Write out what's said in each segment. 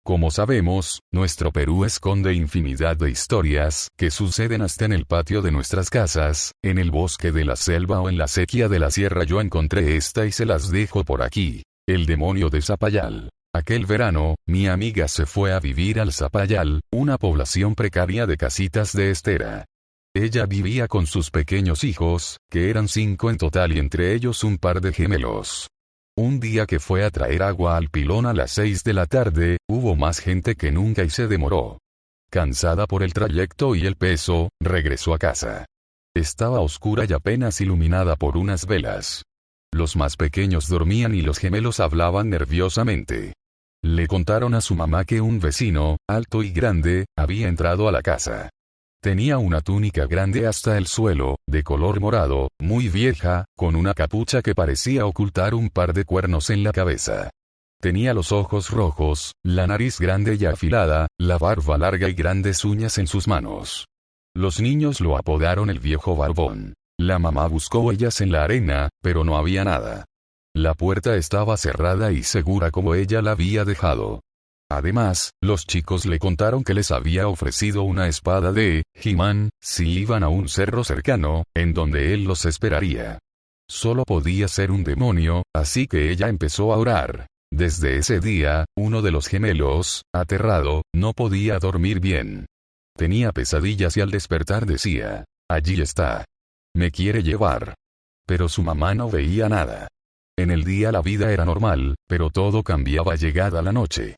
Como sabemos, nuestro Perú esconde infinidad de historias que suceden hasta en el patio de nuestras casas, en el bosque de la selva o en la sequía de la sierra. Yo encontré esta y se las dejo por aquí. El demonio de Zapallar. Aquel verano, mi amiga se fue a vivir al Zapallar, una población precaria de casitas de estera. Ella vivía con sus pequeños hijos, que eran 5 en total y entre ellos un par de gemelos. Un día que fue a traer agua al pilón a las 6 de la tarde, hubo más gente que nunca y se demoró. Cansada por el trayecto y el peso, regresó a casa. Estaba oscura y apenas iluminada por unas velas. Los más pequeños dormían y los gemelos hablaban nerviosamente. Le contaron a su mamá que un vecino, alto y grande, había entrado a la casa. Tenía una túnica grande hasta el suelo, de color morado, muy vieja, con una capucha que parecía ocultar un par de cuernos en la cabeza. Tenía los ojos rojos, la nariz grande y afilada, la barba larga y grandes uñas en sus manos. Los niños lo apodaron el viejo barbón. La mamá buscó huellas en la arena, pero no había nada. La puerta estaba cerrada y segura como ella la había dejado. Además, los chicos le contaron que les había ofrecido una espada de He-Man, si iban a un cerro cercano, en donde él los esperaría. Solo podía ser un demonio, así que ella empezó a orar. Desde ese día, uno de los gemelos, aterrado, no podía dormir bien. Tenía pesadillas y al despertar decía, allí está. Me quiere llevar. Pero su mamá no veía nada. En el día la vida era normal, pero todo cambiaba llegada la noche.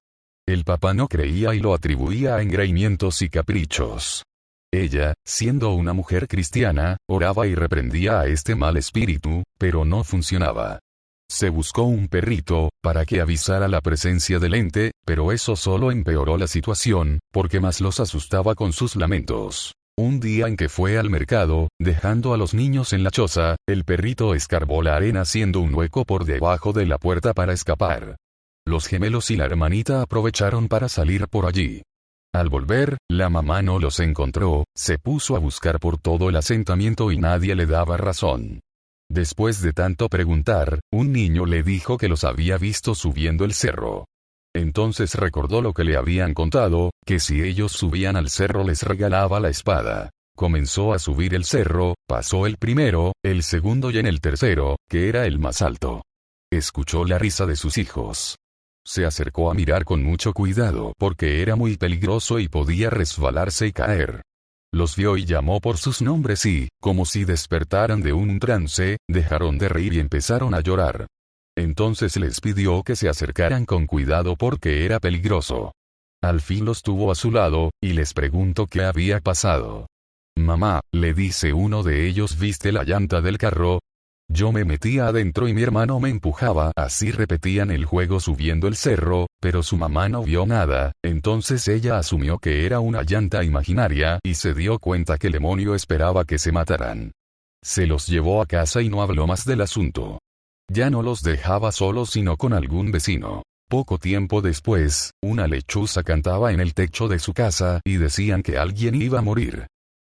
El papá no creía y lo atribuía a engreimientos y caprichos. Ella, siendo una mujer cristiana, oraba y reprendía a este mal espíritu, pero no funcionaba. Se buscó un perrito, para que avisara la presencia del ente, pero eso solo empeoró la situación, porque más los asustaba con sus lamentos. Un día en que fue al mercado, dejando a los niños en la choza, el perrito escarbó la arena haciendo un hueco por debajo de la puerta para escapar. Los gemelos y la hermanita aprovecharon para salir por allí. Al volver, la mamá no los encontró, se puso a buscar por todo el asentamiento y nadie le daba razón. Después de tanto preguntar, un niño le dijo que los había visto subiendo el cerro. Entonces recordó lo que le habían contado, que si ellos subían al cerro les regalaba la espada. Comenzó a subir el cerro, pasó el primero, el segundo y en el tercero, que era el más alto. Escuchó la risa de sus hijos. Se acercó a mirar con mucho cuidado porque era muy peligroso y podía resbalarse y caer. Los vio y llamó por sus nombres y, como si despertaran de un trance, dejaron de reír y empezaron a llorar. Entonces les pidió que se acercaran con cuidado porque era peligroso. Al fin los tuvo a su lado, y les preguntó qué había pasado. Mamá, le dice uno de ellos, ¿viste la llanta del carro? Yo me metía adentro y mi hermano me empujaba. Así repetían el juego subiendo el cerro, pero su mamá no vio nada, entonces ella asumió que era una llanta imaginaria y se dio cuenta que el demonio esperaba que se mataran. Se los llevó a casa y no habló más del asunto. Ya no los dejaba solos sino con algún vecino. Poco tiempo después, una lechuza cantaba en el techo de su casa y decían que alguien iba a morir.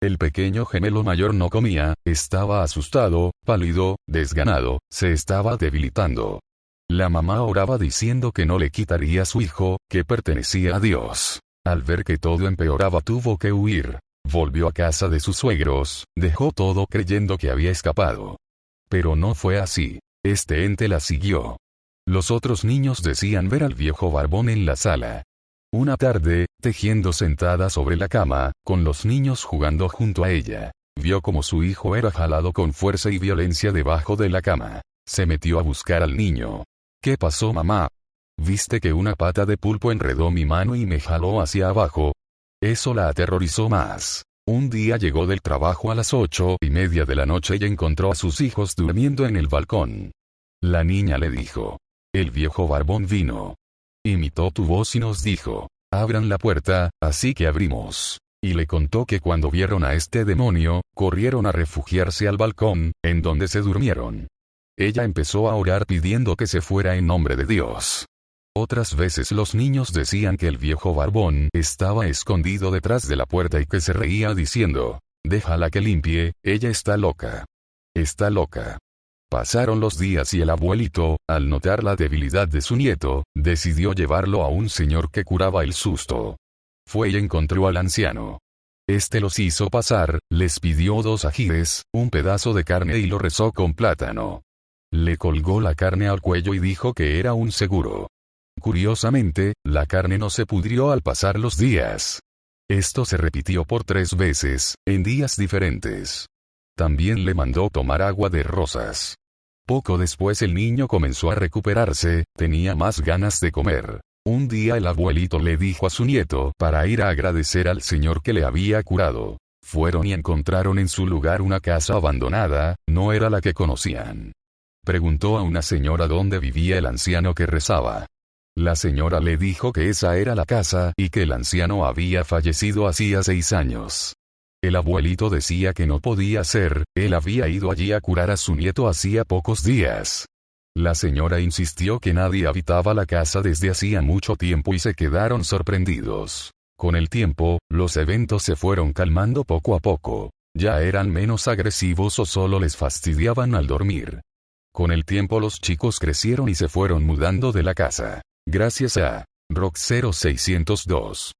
El pequeño gemelo mayor no comía, estaba asustado, pálido, desganado, se estaba debilitando. La mamá oraba diciendo que no le quitaría a su hijo, que pertenecía a Dios. Al ver que todo empeoraba tuvo que huir. Volvió a casa de sus suegros, dejó todo creyendo que había escapado. Pero no fue así. Este ente la siguió. Los otros niños decían ver al viejo barbón en la sala. Una tarde, tejiendo sentada sobre la cama, con los niños jugando junto a ella, vio como su hijo era jalado con fuerza y violencia debajo de la cama. Se metió a buscar al niño. ¿Qué pasó, mamá? ¿Viste que una pata de pulpo enredó mi mano y me jaló hacia abajo? Eso la aterrorizó más. Un día llegó del trabajo a las 8:30 de la noche y encontró a sus hijos durmiendo en el balcón. La niña le dijo: el viejo barbón vino. Imitó tu voz y nos dijo: abran la puerta, así que abrimos. Y le contó que cuando vieron a este demonio, corrieron a refugiarse al balcón, en donde se durmieron. Ella empezó a orar pidiendo que se fuera en nombre de Dios. Otras veces los niños decían que el viejo barbón estaba escondido detrás de la puerta y que se reía diciendo: déjala que limpie, ella está loca. Está loca. Pasaron los días y el abuelito, al notar la debilidad de su nieto, decidió llevarlo a un señor que curaba el susto. Fue y encontró al anciano. Este los hizo pasar, les pidió 2 ajíes, un pedazo de carne y lo rezó con plátano. Le colgó la carne al cuello y dijo que era un seguro. Curiosamente, la carne no se pudrió al pasar los días. Esto se repitió por 3 veces, en días diferentes. También le mandó tomar agua de rosas. Poco después el niño comenzó a recuperarse, tenía más ganas de comer. Un día el abuelito le dijo a su nieto para ir a agradecer al señor que le había curado. Fueron y encontraron en su lugar una casa abandonada, no era la que conocían. Preguntó a una señora dónde vivía el anciano que rezaba. La señora le dijo que esa era la casa y que el anciano había fallecido hacía 6 años. El abuelito decía que no podía ser, él había ido allí a curar a su nieto hacía pocos días. La señora insistió que nadie habitaba la casa desde hacía mucho tiempo y se quedaron sorprendidos. Con el tiempo, los eventos se fueron calmando poco a poco. Ya eran menos agresivos o solo les fastidiaban al dormir. Con el tiempo los chicos crecieron y se fueron mudando de la casa. Gracias a Rock 0602.